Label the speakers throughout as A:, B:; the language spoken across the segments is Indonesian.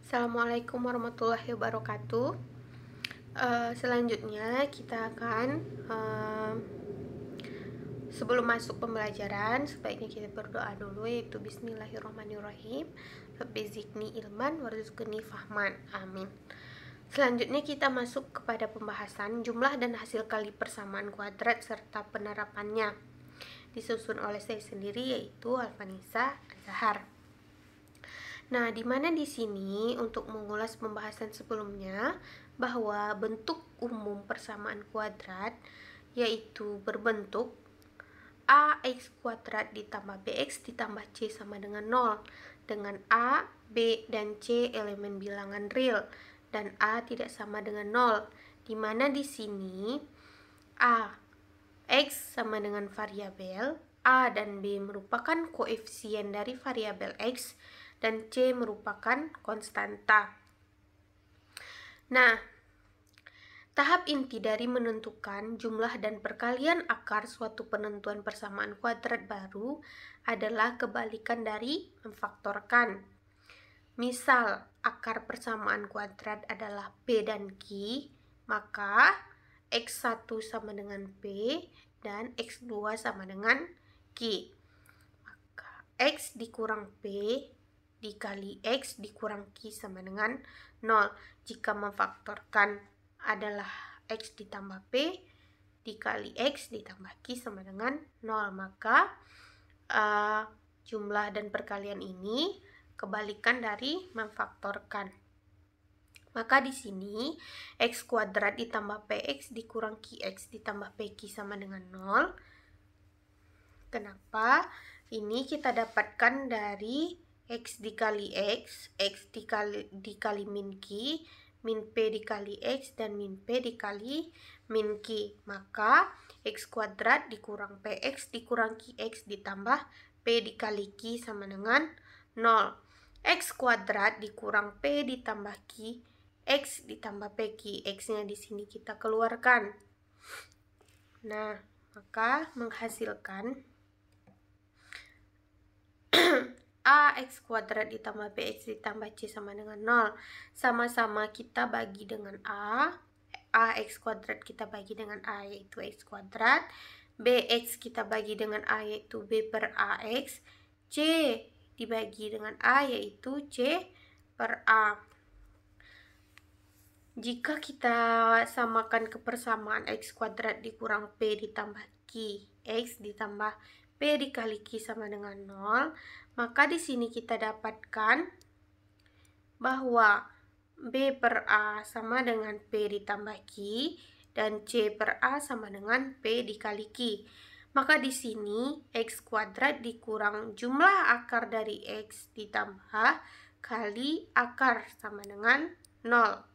A: Assalamualaikum warahmatullahi wabarakatuh. Selanjutnya kita akan sebelum masuk pembelajaran, sebaiknya kita berdoa dulu, yaitu Bismillahirrahmanirrahim. Rabbi zidni ilman warzuqni fahman. Amin. Selanjutnya kita masuk kepada pembahasan jumlah dan hasil kali persamaan kuadrat serta penerapannya, disusun oleh saya sendiri, yaitu Alfanisa Azhar. Nah, di mana di sini untuk mengulas pembahasan sebelumnya bahwa bentuk umum persamaan kuadrat yaitu berbentuk ax kuadrat ditambah bx ditambah c sama dengan 0, dengan a, b, dan c elemen bilangan real dan a tidak sama dengan 0, di mana di sini a x sama dengan variabel, a dan b merupakan koefisien dari variabel x, dan C merupakan konstanta. Nah, tahap inti dari menentukan jumlah dan perkalian akar suatu penentuan persamaan kuadrat baru adalah kebalikan dari memfaktorkan. Misal, akar persamaan kuadrat adalah P dan Q, maka X1 sama dengan P dan X2 sama dengan Q. Maka X dikurang P dikali X dikurang Q sama dengan 0. Jika memfaktorkan adalah X ditambah P dikali X ditambah Q sama dengan 0, maka jumlah dan perkalian ini kebalikan dari memfaktorkan. Maka di sini X kuadrat ditambah PX dikurang QX ditambah PQ sama dengan 0. Kenapa? Ini kita dapatkan dari X dikali X, X dikali min Q, min P dikali X, dan min P dikali min Q. Maka X kuadrat dikurang PX dikurang QX ditambah P dikali Q sama dengan 0. X kuadrat dikurang P ditambah Q, X ditambah PQ. X-nya di sini kita keluarkan. Nah, maka menghasilkan ax kuadrat ditambah bx ditambah c sama dengan 0. Sama-sama kita bagi dengan ax kuadrat kita bagi dengan a, yaitu x kuadrat. Bx kita bagi dengan a, yaitu b per ax. C dibagi dengan a, yaitu c per a. Jika kita samakan kepersamaan x kuadrat dikurang p ditambah q, x ditambah p dikali q sama dengan 0, maka di sini kita dapatkan bahwa b per a sama dengan p ditambah q dan c per a sama dengan p dikali q. Maka di sini x kuadrat dikurang jumlah akar dari x ditambah kali akar sama dengan 0.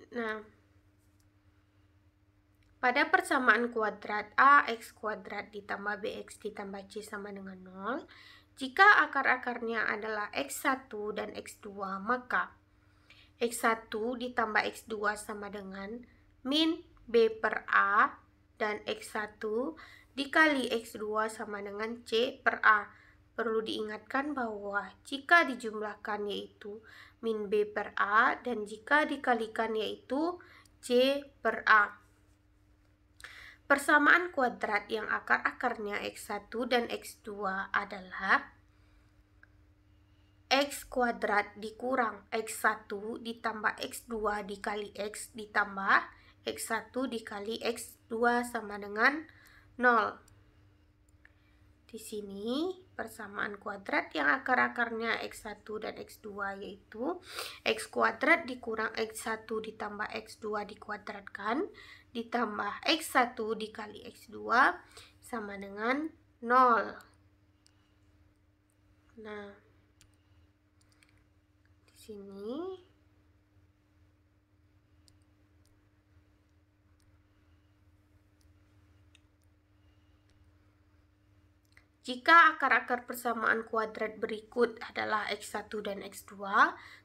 A: Nah, pada persamaan kuadrat ax kuadrat ditambah bx ditambah c sama dengan 0, jika akar-akarnya adalah x1 dan x2, maka x1 ditambah x2 sama dengan min b per a, dan x1 dikali x2 sama dengan c per a. Perlu diingatkan bahwa jika dijumlahkan yaitu min b per a, dan jika dikalikan yaitu c per a. Persamaan kuadrat yang akar-akarnya x1 dan x2 adalah x kuadrat dikurang x1 ditambah x2 dikali x ditambah x1 dikali x2 sama dengan 0. Di sini persamaan kuadrat yang akar-akarnya x1 dan x2 yaitu x kuadrat dikurang x1 ditambah x2 dikuadratkan ditambah x1 dikali x2 sama dengan 0. Nah, di sini jika akar-akar persamaan kuadrat berikut adalah x1 dan x2,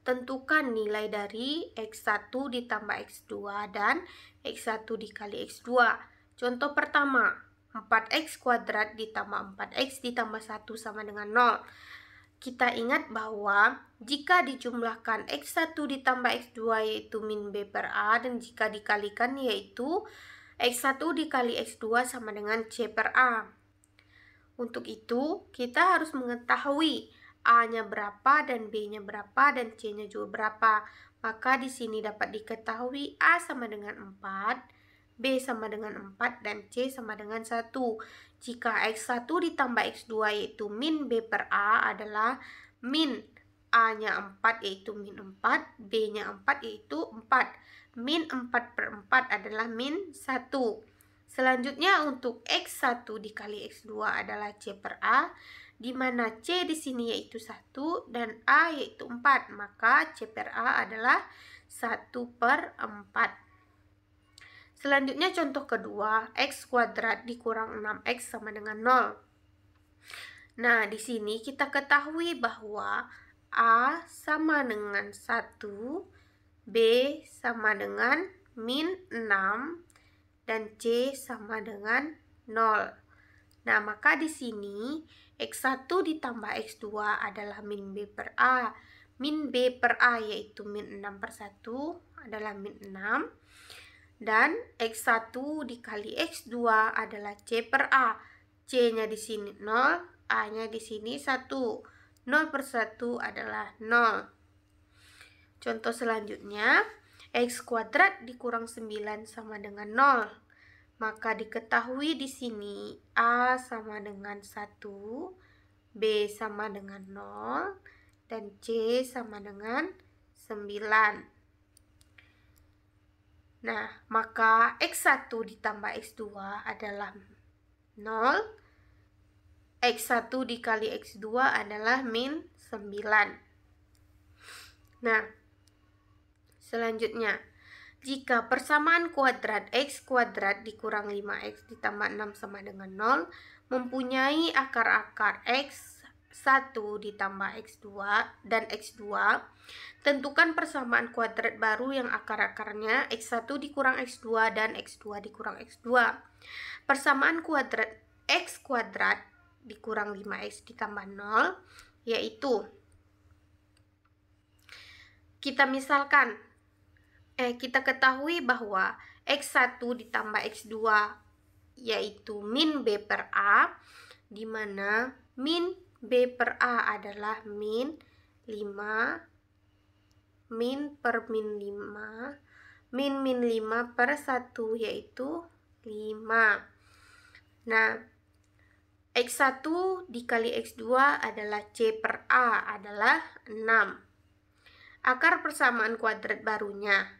A: tentukan nilai dari x1 ditambah x2 dan x1 dikali x2. Contoh pertama, 4x kuadrat ditambah 4x ditambah 1 sama dengan 0. kita ingat bahwa jika dijumlahkan X1 ditambah X2 yaitu min B per A, dan jika dikalikan yaitu X1 dikali X2 sama dengan C per A. Untuk itu, kita harus mengetahui A-nya berapa dan B-nya berapa dan C-nya juga berapa. Maka di sini dapat diketahui A sama dengan 4, B sama dengan 4, dan C sama dengan 1. Jika X1 ditambah X2 yaitu min B per A adalah min A-nya 4 yaitu min 4, B-nya 4 yaitu 4. Min 4 per 4 adalah min 1. Selanjutnya untuk X1 dikali X2 adalah C per A, di mana C di sini yaitu 1 dan A yaitu 4, maka C per A adalah 1 per 4. Selanjutnya contoh kedua, X kuadrat dikurang 6X sama dengan 0. Nah, di sini kita ketahui bahwa A sama dengan 1, B sama dengan min 6, dan C sama dengan 0. Nah, maka di sini X1 ditambah X2 adalah min B per A. Min B per A yaitu min 6 per 1 adalah min 6. Dan X1 dikali X2 adalah C per A. C-nya di sini 0, A-nya di sini 1. 0 per 1 adalah 0. Contoh selanjutnya, X kuadrat dikurang 9 sama dengan 0. Maka diketahui di sini A sama dengan 1, B sama dengan 0, dan C sama dengan 9. Nah, maka X1 ditambah X2 adalah 0. X1 dikali X2 adalah min 9. Nah, selanjutnya, jika persamaan kuadrat X kuadrat dikurang 5X ditambah 6 sama dengan 0 mempunyai akar-akar X1 ditambah X2 dan X2, tentukan persamaan kuadrat baru yang akar-akarnya X1 dikurang X2 dan X2 dikurang X2. Persamaan kuadrat X kuadrat dikurang 5X ditambah 0 yaitu, kita ketahui bahwa X1 ditambah X2 yaitu min B per A, di mana min B per A adalah min 5, min per min 5, min 5 per 1 yaitu 5. Nah, X1 dikali X2 adalah C per A adalah 6. Akar persamaan kuadrat barunya,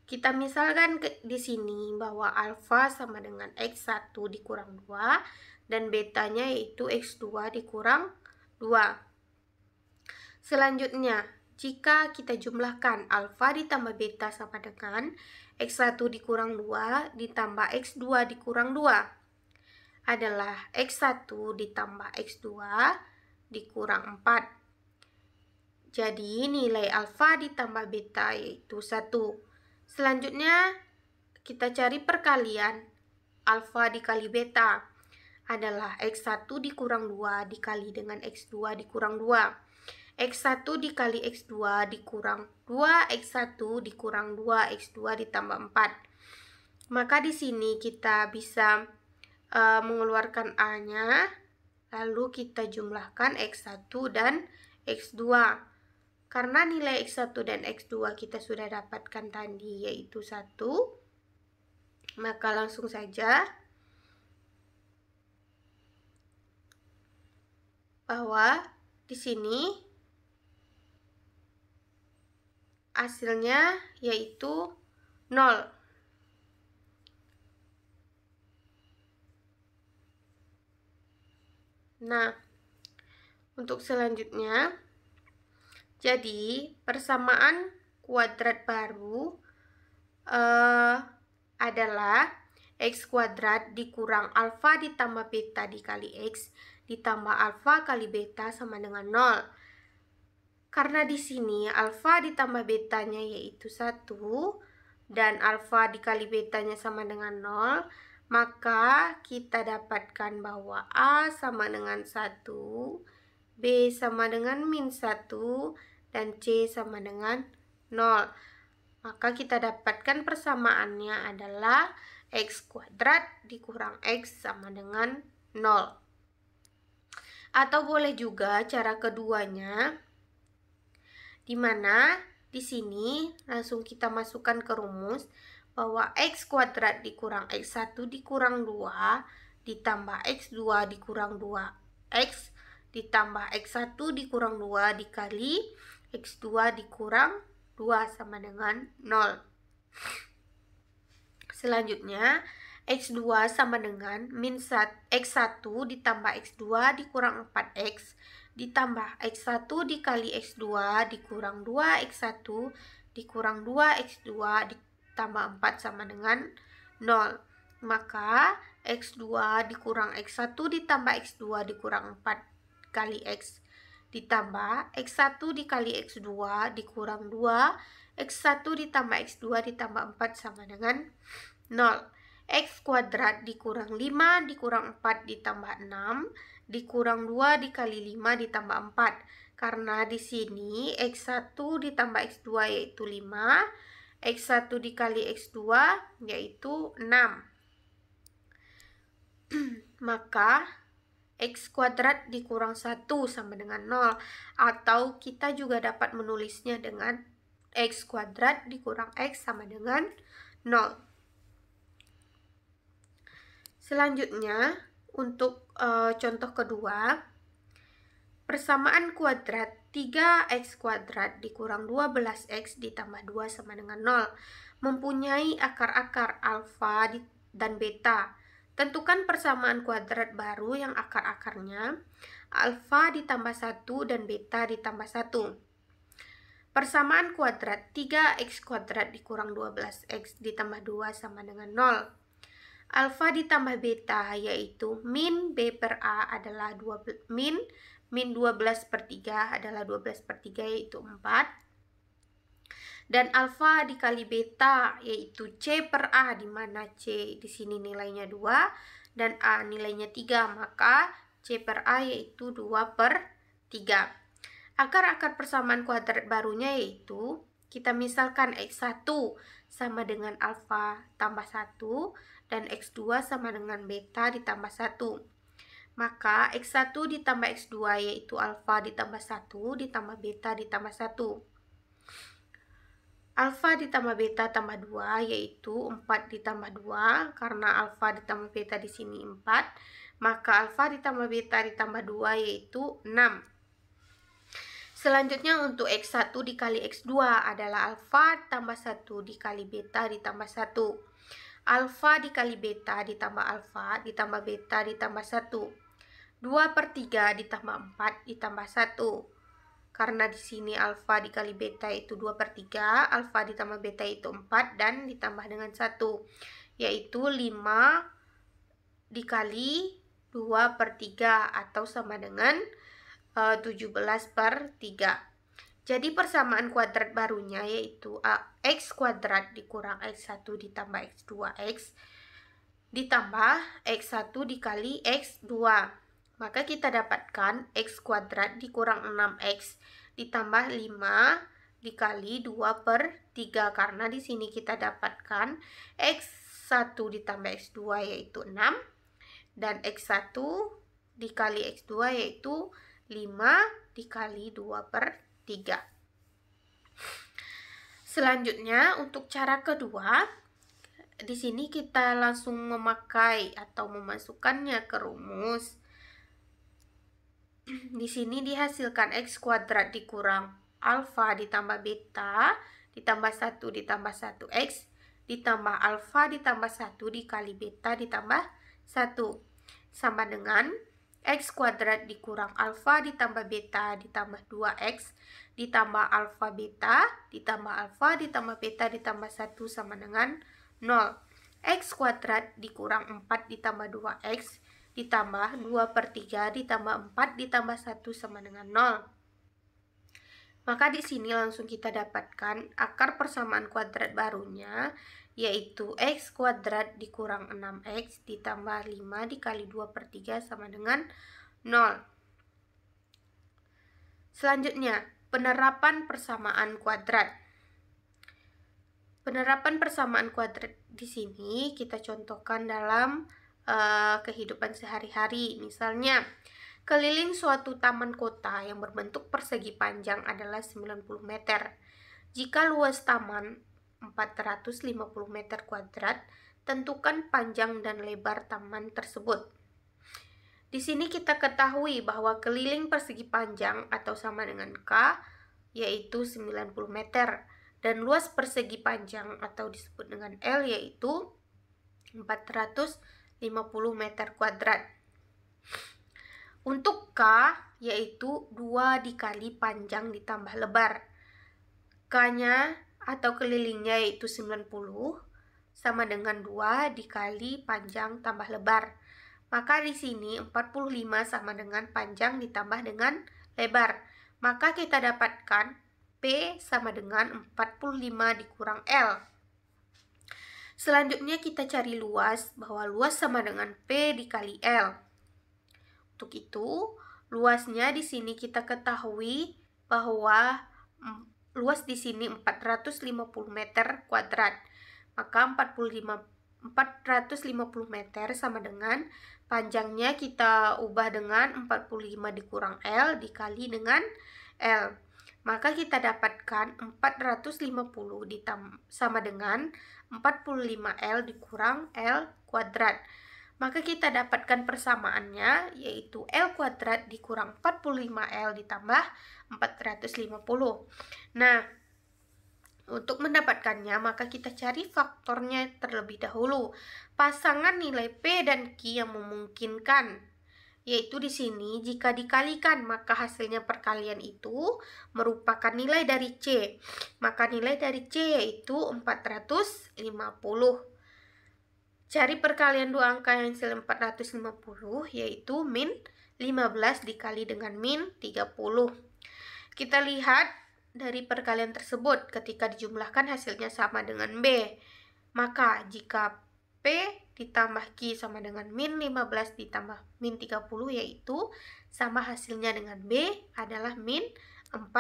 A: kita misalkan di sini bahwa alfa sama dengan X1 dikurang 2 dan betanya yaitu X2 dikurang 2. Selanjutnya, jika kita jumlahkan alfa ditambah beta sama dengan X1 dikurang 2 ditambah X2 dikurang 2 adalah X1 ditambah X2 dikurang 4. Jadi nilai alfa ditambah beta yaitu 1. Selanjutnya kita cari perkalian alfa dikali beta adalah X1 dikurang 2 dikali dengan X2 dikurang 2. X1 dikali X2 dikurang 2, X1 dikurang 2, X2 ditambah 4. Maka di sini kita bisa mengeluarkan A-nya, lalu kita jumlahkan X1 dan X2. Karena nilai X1 dan X2 kita sudah dapatkan tadi yaitu 1, maka langsung saja bahwa di sini hasilnya yaitu 0. Nah, untuk selanjutnya, jadi persamaan kuadrat baru adalah X kuadrat dikurang alfa ditambah beta dikali X ditambah alfa kali beta sama dengan 0. Karena di sini alfa ditambah betanya yaitu 1 dan alfa dikali betanya sama dengan 0, maka kita dapatkan bahwa A sama dengan 1, B sama dengan min 1, dan C sama dengan 0. Maka kita dapatkan persamaannya adalah X kuadrat dikurang X sama dengan 0. Atau boleh juga cara keduanya, di mana di sini langsung kita masukkan ke rumus bahwa X kuadrat dikurang X1 dikurang 2 ditambah X2 dikurang 2X ditambah X1 dikurang 2 dikali X2 dikurang 2 sama dengan 0. Selanjutnya, X2 sama dengan X1 ditambah X2 dikurang 4X ditambah X1 dikali X2 dikurang 2X1 dikurang 2X2 ditambah 4 sama dengan 0. Maka X2 dikurang X1 ditambah X2 dikurang 4 kali X ditambah X1 dikali X2 dikurang 2 X1 ditambah X2 ditambah 4 sama dengan 0. X kuadrat dikurang 5 dikurang 4 ditambah 6 dikurang 2 dikali 5 ditambah 4. Karena di sini X1 ditambah X2 yaitu 5, X1 dikali X2 yaitu 6. Maka X kuadrat dikurang 1 sama dengan 0. Atau kita juga dapat menulisnya dengan X kuadrat dikurang X sama dengan 0. Selanjutnya, untuk contoh kedua, persamaan kuadrat 3X kuadrat dikurang 12X ditambah 2 sama dengan 0 mempunyai akar-akar alfa dan beta. Tentukan persamaan kuadrat baru yang akar-akarnya alfa ditambah 1 dan beta ditambah 1. Persamaan kuadrat 3X kuadrat dikurang 12X ditambah 2 sama dengan 0. Alfa ditambah beta yaitu min B per A adalah min 12 per 3 adalah 12 per 3 yaitu 4. Dan alfa dikali beta yaitu C per A, di mana C di sini nilainya 2 dan A nilainya 3, maka C per A yaitu 2 per 3. Akar-akar persamaan kuadrat barunya yaitu kita misalkan X1 sama dengan alfa tambah 1 dan X2 sama dengan beta ditambah 1. Maka X1 ditambah X2 yaitu alfa ditambah 1 ditambah beta ditambah 1. Alfa ditambah beta tambah 2 yaitu 4 ditambah 2, karena alfa ditambah beta di sini 4, maka alfa ditambah beta ditambah 2 yaitu 6. Selanjutnya untuk X1 dikali X2 adalah alfa tambah 1 dikali beta ditambah 1. Alfa dikali beta ditambah alfa ditambah beta ditambah 1. 2 per 3 ditambah 4 ditambah 1. Karena di sini alfa dikali beta itu 2 per 3, alfa ditambah beta itu 4 dan ditambah dengan 1, yaitu 5 dikali 2 per 3 atau sama dengan 17 per 3. Jadi persamaan kuadrat barunya yaitu X kuadrat dikurang X1 ditambah X2X ditambah X1 dikali X2. Maka kita dapatkan X kuadrat dikurang 6X ditambah 5 dikali 2 per 3. Karena di sini kita dapatkan X1 ditambah X2 yaitu 6 dan X1 dikali X2 yaitu 5 dikali 2 per 3. Selanjutnya untuk cara kedua, di sini kita langsung memakai atau memasukkannya ke rumus. Di sini dihasilkan X kuadrat dikurang alfa ditambah beta ditambah 1 ditambah 1X ditambah alfa ditambah 1 dikali beta ditambah 1 sama dengan X kuadrat dikurang alfa ditambah beta ditambah 2X ditambah alfa beta ditambah alfa ditambah beta ditambah 1 sama dengan 0. X kuadrat dikurang 4 ditambah 2X ditambah 2 per 3 ditambah 4 ditambah 1 sama dengan 0. Maka di sini langsung kita dapatkan akar persamaan kuadrat barunya, yaitu X kuadrat dikurang 6X ditambah 5 dikali 2 per 3 sama dengan 0. Selanjutnya, penerapan persamaan kuadrat. Penerapan persamaan kuadrat di sini kita contohkan dalam kehidupan sehari-hari. Misalnya, keliling suatu taman kota yang berbentuk persegi panjang adalah 90 meter. Jika luas taman 450 meter kuadrat, tentukan panjang dan lebar taman tersebut. Di sini kita ketahui bahwa keliling persegi panjang atau sama dengan K yaitu 90 meter dan luas persegi panjang atau disebut dengan L yaitu 450 meter kuadrat. Untuk K yaitu 2 dikali panjang ditambah lebar. K-nya atau kelilingnya yaitu 90 sama dengan 2 dikali panjang tambah lebar. Maka di sini 45 sama dengan panjang ditambah dengan lebar. Maka kita dapatkan P sama dengan 45 dikurang L. Selanjutnya kita cari luas, bahwa luas sama dengan P dikali L. Untuk itu, luasnya di sini kita ketahui bahwa luas di sini 450 meter kuadrat. Maka 450 meter sama dengan panjangnya kita ubah dengan 45 dikurang L dikali dengan L. Maka kita dapatkan 450 sama dengan 45L dikurang L kuadrat. Maka kita dapatkan persamaannya yaitu L kuadrat dikurang 45L ditambah 450. Nah, untuk mendapatkannya maka kita cari faktornya terlebih dahulu. Pasangan nilai P dan Q yang memungkinkan. Yaitu di sini jika dikalikan maka hasilnya perkalian itu merupakan nilai dari C. Maka nilai dari C yaitu 450. Cari perkalian dua angka yang hasil 450 yaitu min 15 dikali dengan min 30. Kita lihat dari perkalian tersebut ketika dijumlahkan hasilnya sama dengan B. Maka jika P ditambah Q sama dengan min 15 ditambah min 30 yaitu sama hasilnya dengan B adalah min 45.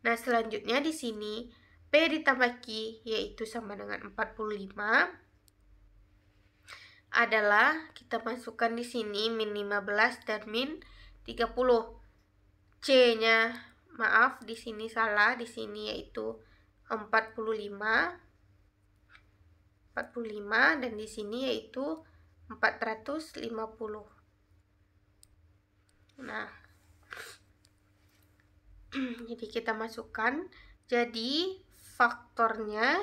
A: Nah, selanjutnya di sini P ditambah Q yaitu sama dengan 45 adalah kita masukkan di sini min 15 dan min 30. C-nya maaf di sini salah, di sini yaitu 45 dan di sini yaitu 450. Nah, jadi kita masukkan. Jadi faktornya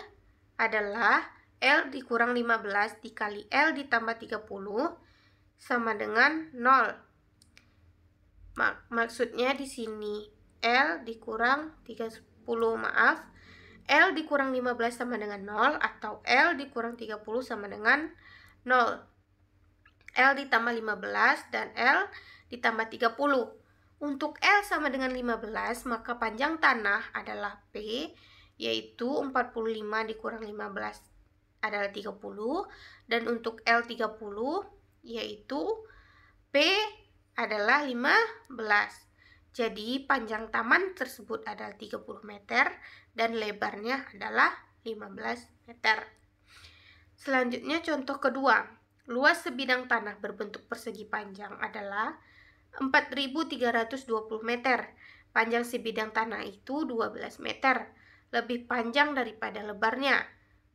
A: adalah L dikurang 15 dikali L ditambah 30 sama dengan 0. Maksudnya di sini L dikurang 30, maaf. L dikurang 15 sama dengan 0 atau L dikurang 30 sama dengan 0. L ditambah 15 dan L ditambah 30. Untuk L sama dengan 15 maka panjang tanah adalah P yaitu 45 dikurang 15 adalah 30 dan untuk L 30 yaitu P adalah 15. Jadi panjang taman tersebut adalah 30 meter dan lebarnya adalah 15 meter. Selanjutnya contoh kedua. Luas sebidang tanah berbentuk persegi panjang adalah 4.320 meter. Panjang sebidang tanah itu 12 meter. Lebih panjang daripada lebarnya.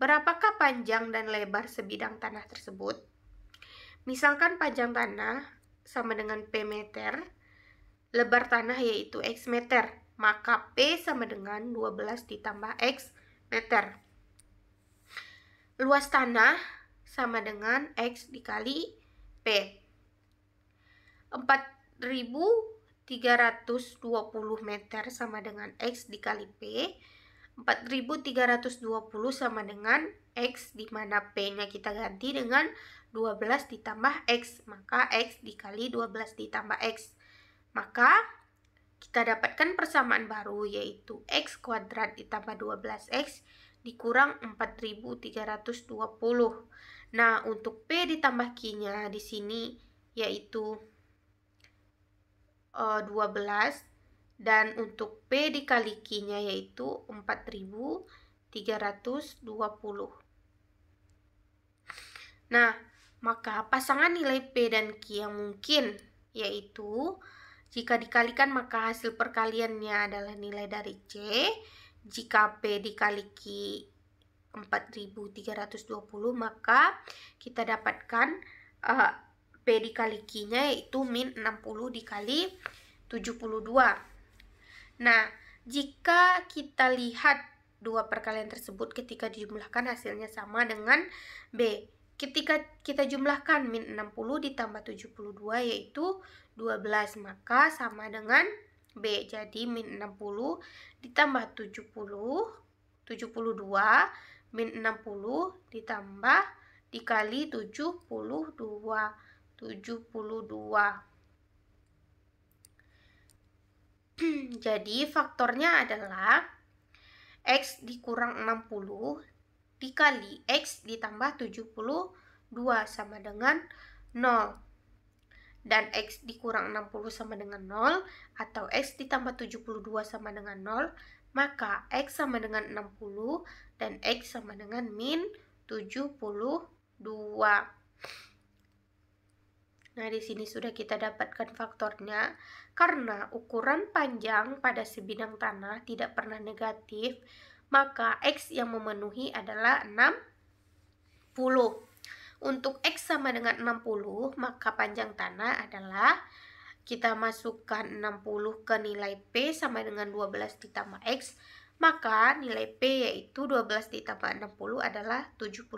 A: Berapakah panjang dan lebar sebidang tanah tersebut? Misalkan panjang tanah sama dengan P meter. Lebar tanah yaitu X meter, maka P sama dengan 12 ditambah X meter. Luas tanah sama dengan X dikali P. 4.320 meter sama dengan X dikali P. 4.320 sama dengan X, di mana P-nya kita ganti dengan 12 ditambah X, maka X dikali 12 ditambah X. Maka kita dapatkan persamaan baru yaitu X kuadrat ditambah 12X dikurang 4.320. Nah, untuk P ditambah Q-nya di sini yaitu 12 dan untuk P dikali Q-nya yaitu 4320. Nah, maka pasangan nilai P dan Q yang mungkin yaitu jika dikalikan maka hasil perkaliannya adalah nilai dari C. Jika P dikali Q 4320 maka kita dapatkan P dikali Q-nya yaitu min 60 dikali 72. Nah, jika kita lihat dua perkalian tersebut ketika dijumlahkan hasilnya sama dengan B. Ketika kita jumlahkan min 60 ditambah 72 yaitu 12, maka sama dengan B. Jadi min 60 ditambah 72 min 60 ditambah dikali 72. Jadi faktornya adalah X dikurang 60 dikali X ditambah 72 sama dengan 0. Dan X dikurang 60 sama dengan 0 atau X ditambah 72 sama dengan 0, maka X sama dengan 60 dan X sama dengan min 72. Nah, di sini sudah kita dapatkan faktornya. Karena ukuran panjang pada sebidang tanah tidak pernah negatif, maka X yang memenuhi adalah 60. Untuk X sama dengan 60, maka panjang tanah adalah kita masukkan 60 ke nilai P sama dengan 12 ditambah X, maka nilai P yaitu 12 ditambah 60 adalah 72.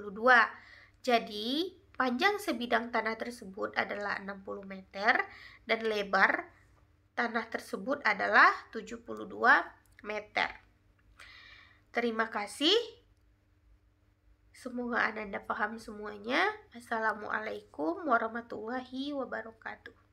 A: Jadi, panjang sebidang tanah tersebut adalah 60 meter dan lebar tanah tersebut adalah 72 meter. Terima kasih. Semoga Anda paham semuanya. Assalamualaikum warahmatullahi wabarakatuh.